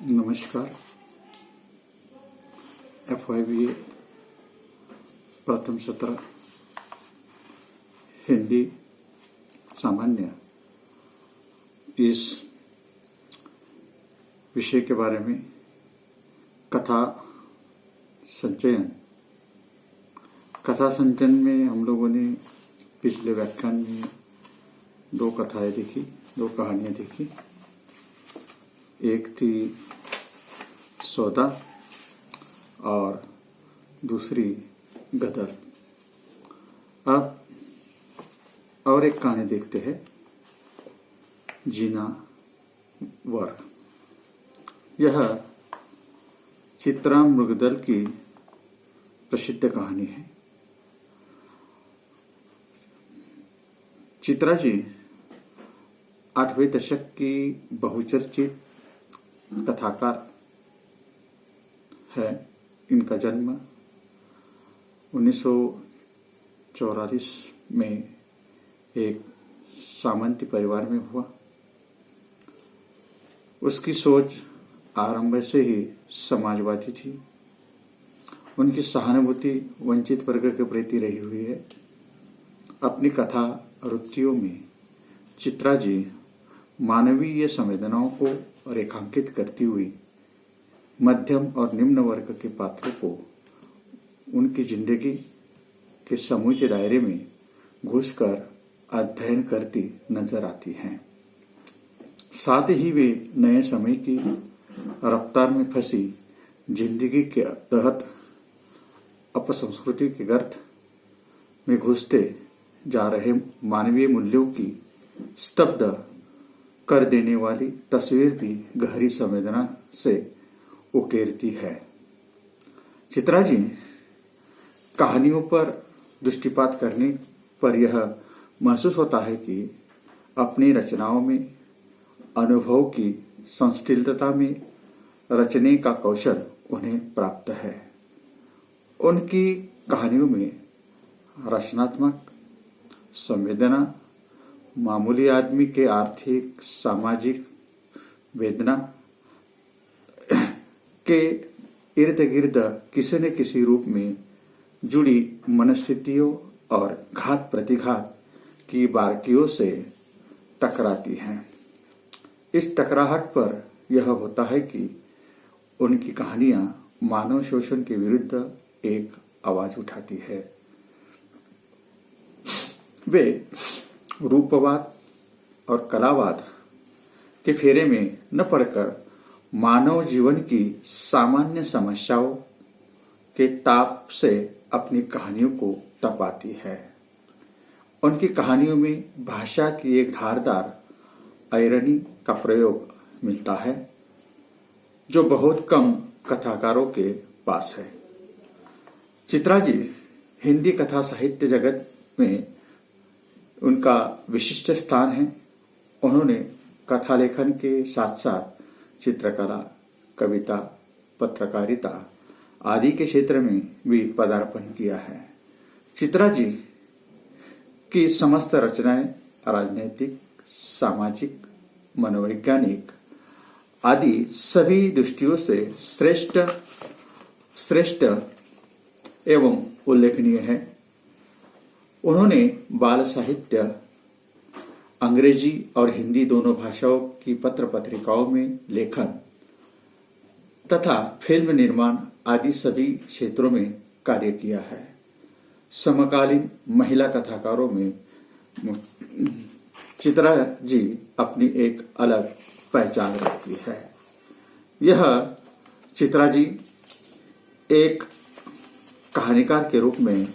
नमस्कार। FYBA प्रथम सत्र हिंदी सामान्य इस विषय के बारे में कथा संचयन में हम लोगों ने पिछले व्याख्यान में दो कहानियां देखी। एक थी सौदा और दूसरी गदर। अब और एक कहानी देखते हैं, जीना वर। यह चित्रा मृगदल की प्रसिद्ध कहानी है। चित्रा जी 8वें दशक की बहुचर्चित कथाकार है। इनका जन्म 1944 में एक सामंती परिवार में हुआ। उसकी सोच आरंभ से ही समाजवादी थी। उनकी सहानुभूति वंचित वर्ग के प्रति रही हुई है। अपनी कथा रुत्तियों में चित्रा जी मानवीय संवेदनाओं को रेखांकित करती हुई मध्यम और निम्न वर्ग के पात्रों को उनकी जिंदगी के समूचे दायरे में घुसकर अध्ययन करती नजर आती हैं। साथ ही वे नए समय की रफ्तार में फंसी जिंदगी के तहत अपसंस्कृति के गर्त में घुसते जा रहे मानवीय मूल्यों की स्तब्ध कर देने वाली तस्वीर भी गहरी संवेदना से उकेरती है। चित्रा जी कहानियों पर दृष्टिपात करने पर यह महसूस होता है कि अपनी रचनाओं में अनुभव की संस्थिलता में रचने का कौशल उन्हें प्राप्त है। उनकी कहानियों में रचनात्मक संवेदना मामूली आदमी के आर्थिक सामाजिक वेदना के इर्द गिर्द किसी न किसी रूप में जुड़ी मनस्थितियों और घात प्रतिघात की बारीकियों से टकराती हैं। इस टकराहट पर यह होता है कि उनकी कहानियां मानव शोषण के विरुद्ध एक आवाज उठाती है। वे रूपवाद और कलावाद के फेरे में न पड़कर मानव जीवन की सामान्य समस्याओं के ताप से अपनी कहानियों को तपाती है। उनकी कहानियों में भाषा की एक धारदार आयरनी का प्रयोग मिलता है जो बहुत कम कथाकारों के पास है। चित्रा जी हिंदी कथा साहित्य जगत में उनका विशिष्ट स्थान है। उन्होंने कथा लेखन के साथ साथ चित्रकला, कविता, पत्रकारिता आदि के क्षेत्र में भी पदार्पण किया है। चित्रा जी की समस्त रचनाएं राजनीतिक, सामाजिक, मनोवैज्ञानिक आदि सभी दृष्टियों से श्रेष्ठ एवं उल्लेखनीय है। उन्होंने बाल साहित्य, अंग्रेजी और हिंदी दोनों भाषाओं की पत्र पत्रिकाओं में लेखन तथा फिल्म निर्माण आदि सभी क्षेत्रों में कार्य किया है। समकालीन महिला कथाकारों में चित्रा जी अपनी एक अलग पहचान रखती है। यह चित्रा जी एक कहानीकार के रूप में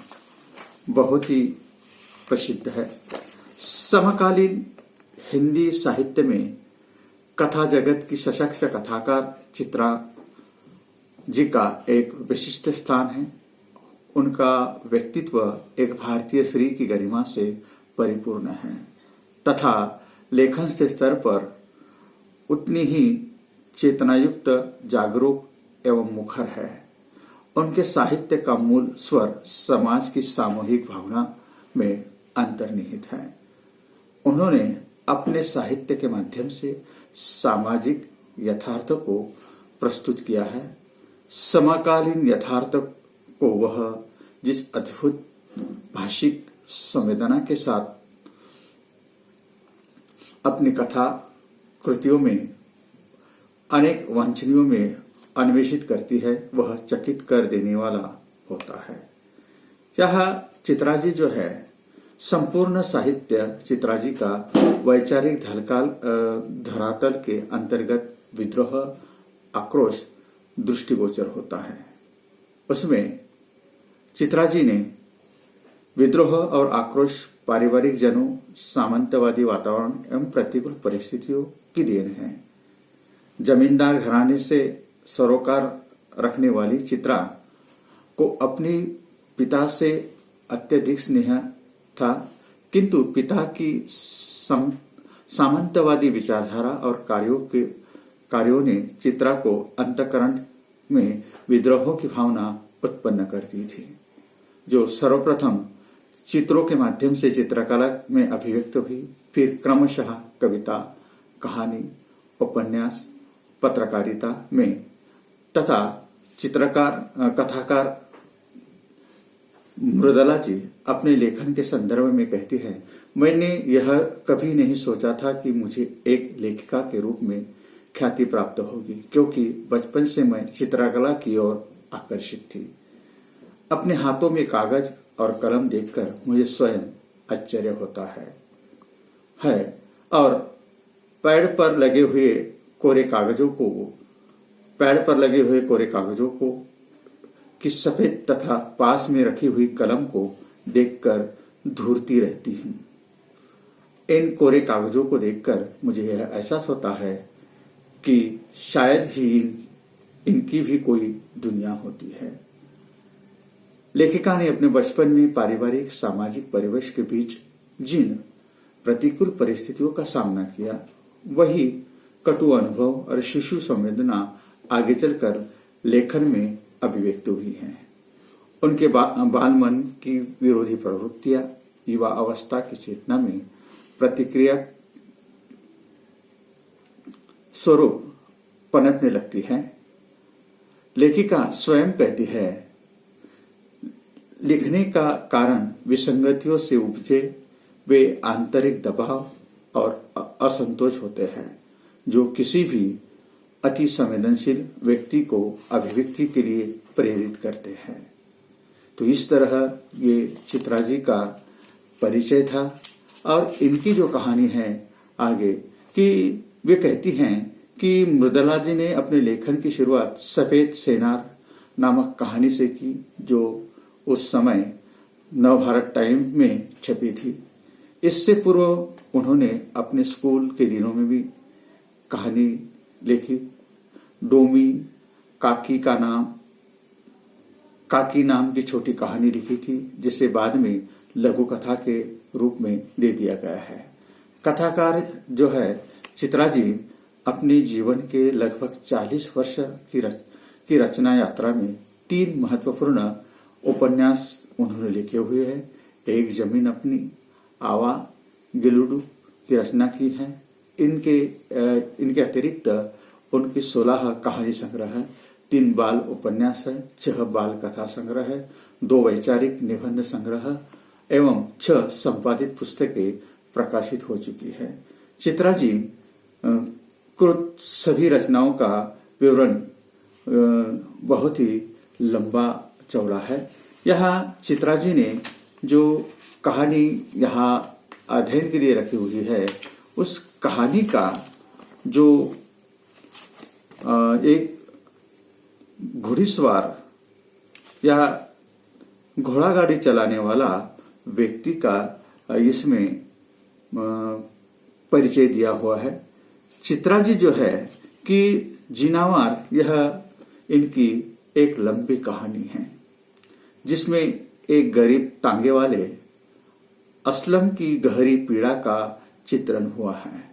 बहुत ही प्रसिद्ध है। समकालीन हिंदी साहित्य में कथा जगत की सशक्त कथाकार चित्रा जी का एक विशिष्ट स्थान है। उनका व्यक्तित्व एक भारतीय स्त्री की गरिमा से परिपूर्ण है तथा लेखन के स्तर पर उतनी ही चेतनायुक्त, जागरूक एवं मुखर है। उनके साहित्य का मूल स्वर समाज की सामूहिक भावना में अंतर्निहित है। उन्होंने अपने साहित्य के माध्यम से सामाजिक यथार्थ को प्रस्तुत किया है। समकालीन यथार्थ को वह जिस अद्भुत भाषिक संवेदना के साथ अपनी कथा कृतियों में अनेक वांछनीयों में अन्वेषित करती है, वह चकित कर देने वाला होता है। यह चित्राजी जो है, संपूर्ण साहित्य चित्राजी का वैचारिक धरातल के अंतर्गत विद्रोह, आक्रोश दृष्टिगोचर होता है। उसमें चित्राजी ने विद्रोह और आक्रोश पारिवारिक जनों, सामंतवादी वातावरण एवं प्रतिकूल परिस्थितियों की देन है। जमींदार घराने से सरोकार रखने वाली चित्रा को अपनी पिता से अत्यधिक स्नेह था, किंतु पिता की सामंतवादी विचारधारा और कार्यों ने चित्रा को अंतःकरण में विद्रोह की भावना उत्पन्न कर दी थी, जो सर्वप्रथम चित्रों के माध्यम से चित्रकला में अभिव्यक्त हुई, फिर क्रमशः कविता, कहानी, उपन्यास, पत्रकारिता में तथा कथाकार मृदला जी अपने लेखन के संदर्भ में कहती है, मैंने यह कभी नहीं सोचा था कि मुझे एक लेखिका के रूप में ख्याति प्राप्त होगी, क्योंकि बचपन से मैं चित्रकला की ओर आकर्षित थी। अपने हाथों में कागज और कलम देखकर मुझे स्वयं आश्चर्य होता है और पैड पर लगे हुए कोरे कागजों को कि सफेद तथा पास में रखी हुई कलम को देखकर धूर्ती रहती हूं। इन कोरे कागजों को देखकर मुझे यह एहसास होता है कि शायद ही इनकी भी कोई दुनिया होती है। लेखिका ने अपने बचपन में पारिवारिक सामाजिक परिवेश के बीच जिन प्रतिकूल परिस्थितियों का सामना किया, वही कटु अनुभव और शिशु संवेदना आगे चलकर लेखन में अभिव्यक्त हुई है। उनके बाल मन की विरोधी प्रवृत्तियां युवा अवस्था की चेतना में प्रतिक्रिया स्वरूप पनपने लगती है। लेखिका स्वयं कहती है, लिखने का कारण विसंगतियों से उपजे वे आंतरिक दबाव और असंतोष होते हैं, जो किसी भी अति संवेदनशील व्यक्ति को अभिव्यक्ति के लिए प्रेरित करते हैं। तो इस तरह ये चित्राजी का परिचय था। और इनकी जो कहानी है आगे कि वे कहती हैं कि मृदला जी ने अपने लेखन की शुरुआत सफेद सेनार नामक कहानी से की, जो उस समय नवभारत टाइम में छपी थी। इससे पूर्व उन्होंने अपने स्कूल के दिनों में भी कहानी लिखी। डोमी काकी नाम की छोटी कहानी लिखी थी, जिसे बाद में लघु कथा के रूप में दे दिया गया है। कथाकार जो है चित्राजी अपने जीवन के लगभग 40 वर्ष की रचना यात्रा में 3 महत्वपूर्ण उपन्यास उन्होंने लिखे हुए हैं। एक जमीन अपनी, आवा गिलुडू की रचना की है। इनके अतिरिक्त उनकी 16 कहानी संग्रह है, 3 बाल उपन्यास है, 6 बाल कथा संग्रह है, 2 वैचारिक निबंध संग्रह एवं 6 संपादित पुस्तकें प्रकाशित हो चुकी है। चित्राजी कृत सभी रचनाओं का विवरण बहुत ही लंबा चौड़ा है। यहाँ चित्राजी ने जो कहानी यहाँ अध्ययन के लिए रखी हुई है, उस कहानी का जो एक घुड़सवार या घोड़ा गाड़ी चलाने वाला व्यक्ति का इसमें परिचय दिया हुआ है। चित्राजी जो है कि जिनावार, यह इनकी एक लंबी कहानी है, जिसमें एक गरीब तांगे वाले असलम की गहरी पीड़ा का चित्रण हुआ है।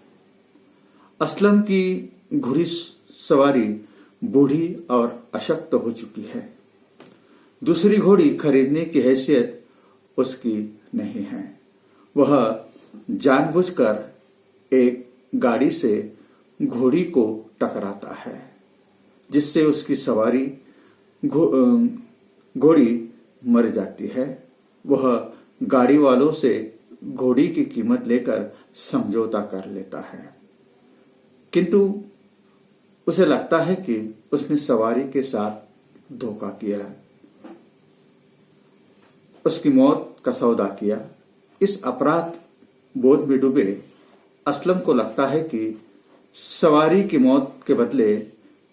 असलम की घुड़ी सवारी बूढ़ी और अशक्त हो चुकी है। दूसरी घोड़ी खरीदने की हैसियत उसकी नहीं है। वह जानबूझकर एक गाड़ी से घोड़ी को टकराता है। जिससे उसकी सवारी घोड़ी मर जाती है। वह गाड़ी वालों से घोड़ी की कीमत लेकर समझौता कर लेता है, किंतु उसे लगता है कि उसने सवारी के साथ धोखा किया, उसकी मौत का सौदा किया। इस अपराध बोध में डूबे असलम को लगता है कि सवारी की मौत के बदले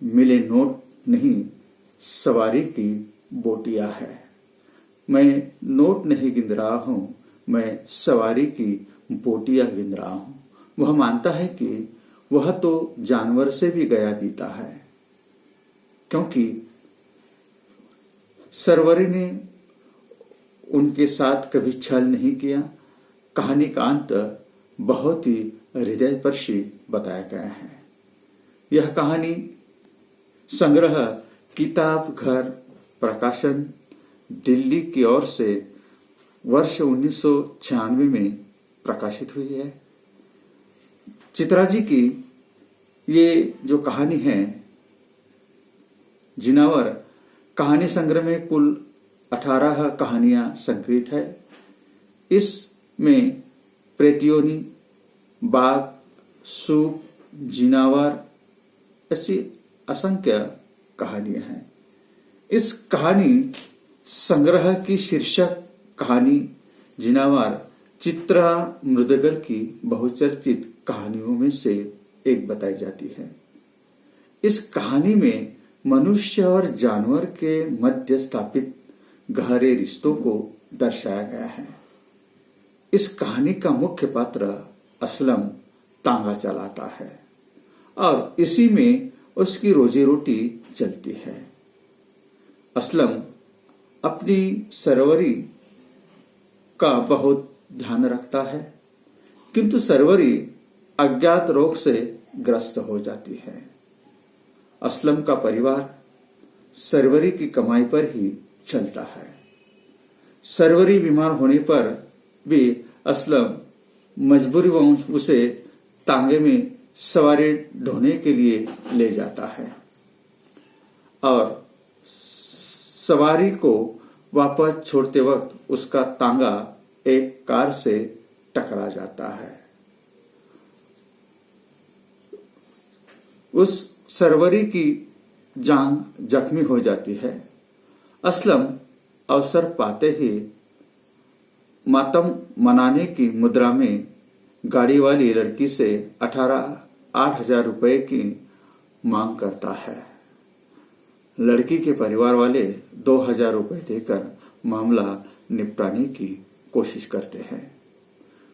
मिले नोट नहीं, सवारी की बोटिया है। मैं नोट नहीं गिन रहा हूं, मैं सवारी की बोटियां गिन रहा हूं। वह मानता है कि वह तो जानवर से भी गया बीता है, क्योंकि सरवरी ने उनके साथ कभी छल नहीं किया। कहानी का अंत बहुत ही हृदयस्पर्शी बताया गया है। यह कहानी संग्रह किताब घर प्रकाशन दिल्ली की ओर से वर्ष 1996 में प्रकाशित हुई है। चित्रा जी की ये जो कहानी है जिनावर कहानी संग्रह में कुल 18 कहानियां संकलित है। इसमें प्रेतियोनी, बाघ, सूप, जिनावर ऐसी असंख्य कहानियां हैं। इस कहानी संग्रह की शीर्षक कहानी जिनावर चित्रा मृदगल की बहुचर्चित कहानियों में से एक बताई जाती है। इस कहानी में मनुष्य और जानवर के मध्य स्थापित गहरे रिश्तों को दर्शाया गया है। इस कहानी का मुख्य पात्र असलम तांगा चलाता है और इसी में उसकी रोजी रोटी चलती है। असलम अपनी सरवरी का बहुत ध्यान रखता है, किंतु सरवरी अज्ञात रोग से ग्रस्त हो जाती है। असलम का परिवार सरवरी की कमाई पर ही चलता है। सरवरी बीमार होने पर भी असलम मजबूरीवश उसे तांगे में सवारी ढोने के लिए ले जाता है और सवारी को वापस छोड़ते वक्त उसका तांगा एक कार से टकरा जाता है। उस सरवरी की जांघ जख्मी हो जाती है। असलम अवसर पाते ही मातम मनाने की मुद्रा में गाड़ी वाली लड़की से 8,000 रुपए की मांग करता है। लड़की के परिवार वाले 2,000 रुपए देकर मामला निपटाने की कोशिश करते हैं।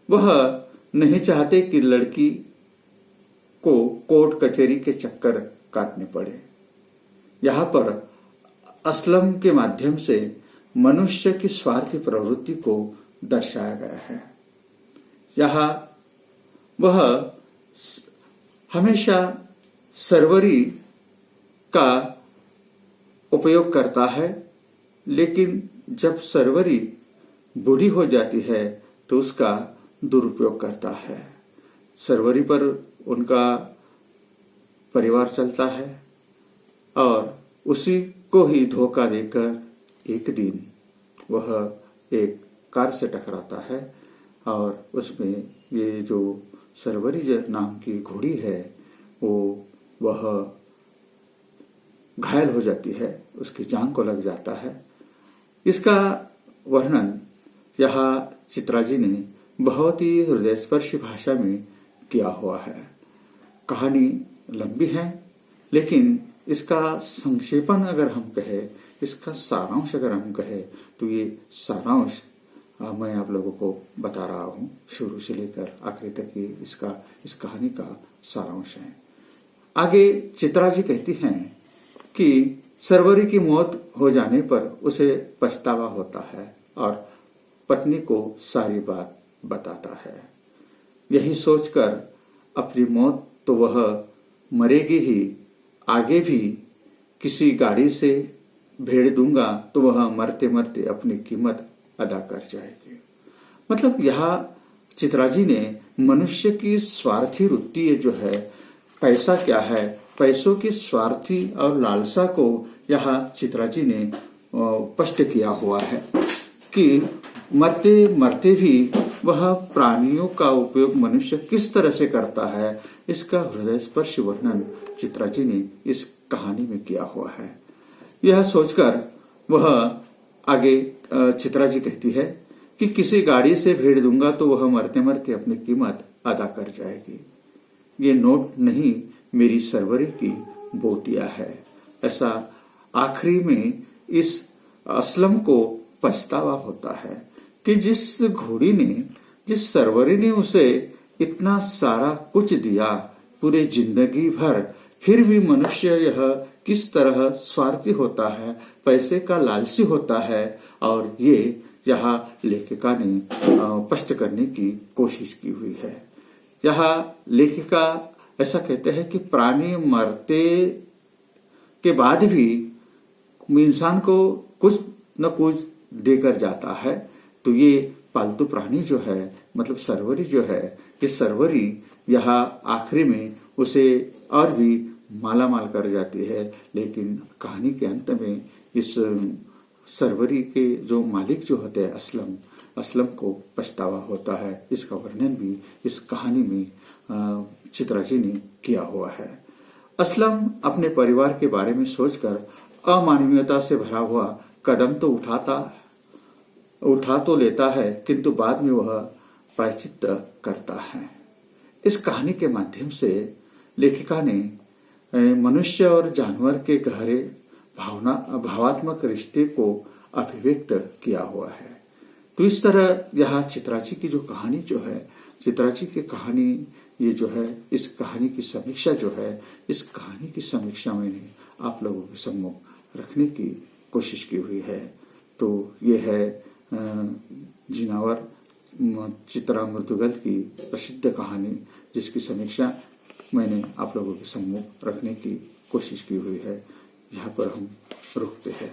वह नहीं चाहते कि लड़की को कोर्ट कचहरी के चक्कर काटने पड़े। यहाँ पर असलम के माध्यम से मनुष्य की स्वार्थी प्रवृत्ति को दर्शाया गया है। यहाँ वह हमेशा सरवरी का उपयोग करता है, लेकिन जब सरवरी बूढ़ी हो जाती है तो उसका दुरुपयोग करता है। सरवरी पर उनका परिवार चलता है और उसी को ही धोखा देकर एक दिन वह एक कार से टकराता है और उसमें ये जो सरवरी नाम की घोड़ी है वह घायल हो जाती है, उसकी जान को लग जाता है। इसका वर्णन यहाँ चित्रा जी ने बहुत ही हृदयस्पर्शी भाषा में किया हुआ है। कहानी लंबी है, लेकिन इसका संक्षेपण अगर हम कहें, इसका सारांश अगर हम कहें, तो ये सारांश मैं आप लोगों को बता रहा हूँ। शुरू से लेकर आखिरी तक ये इस कहानी का सारांश है। आगे चित्रा जी कहती हैं कि सरवरी की मौत हो जाने पर उसे पछतावा होता है और पत्नी को सारी बात बताता है। यही सोचकर अपनी मौत तो वह मरेगी ही, आगे भी किसी गाड़ी से भेड़ दूंगा तो वह मरते मरते अपनी कीमत अदा कर जाएगी। मतलब यहाँ चित्रा जी ने मनुष्य की स्वार्थी वृत्ति जो है, पैसा क्या है पैसों की स्वार्थी और लालसा को यहाँ चित्रा जी ने स्पष्ट किया हुआ है कि मरते मरते भी वह प्राणियों का उपयोग मनुष्य किस तरह से करता है, इसका हृदय स्पर्शी वर्णन चित्रा जी ने इस कहानी में किया हुआ है। यह सोचकर वह आगे चित्रा जी कहती है कि किसी गाड़ी से भेड़ दूंगा तो वह मरते मरते अपनी कीमत अदा कर जाएगी। ये नोट नहीं, मेरी सरवरी की बोटियां है। ऐसा आखिरी में इस असलम को पछतावा होता है कि जिस घोड़ी ने, जिस सरवरी ने उसे इतना सारा कुछ दिया पूरे जिंदगी भर, फिर भी मनुष्य यह किस तरह स्वार्थी होता है, पैसे का लालची होता है। और ये यहाँ लेखिका ने स्पष्ट करने की कोशिश की हुई है। यहाँ लेखिका ऐसा कहते हैं कि प्राणी मरते के बाद भी इंसान को कुछ न कुछ देकर जाता है। तो ये पालतू प्राणी जो है, मतलब सरवरी जो है, ये सरवरी यहाँ आखिरी में उसे और भी माला माल कर जाती है। लेकिन कहानी के अंत में इस सरवरी के जो मालिक जो होते हैं असलम को पछतावा होता है। इसका वर्णन भी इस कहानी में चित्रा जी ने किया हुआ है। असलम अपने परिवार के बारे में सोचकर अमानवीयता से भरा हुआ कदम तो उठा तो लेता है, किंतु बाद में वह प्रायश्चित करता है। इस कहानी के माध्यम से लेखिका ने मनुष्य और जानवर के गहरे भावात्मक रिश्ते को अभिव्यक्त किया हुआ है। तो इस तरह यहाँ चित्रा जी की जो कहानी जो है, चित्रा जी की कहानी ये जो है, इस कहानी की समीक्षा जो है, इस कहानी की समीक्षा मैंने आप लोगों के सम्मुख रखने की कोशिश की हुई है। तो ये है जिनावर चित्रा मुर्तुगल की प्रसिद्ध कहानी, जिसकी समीक्षा मैंने आप लोगों के सम्मुख रखने की कोशिश की हुई है। यहाँ पर हम रुकते हैं।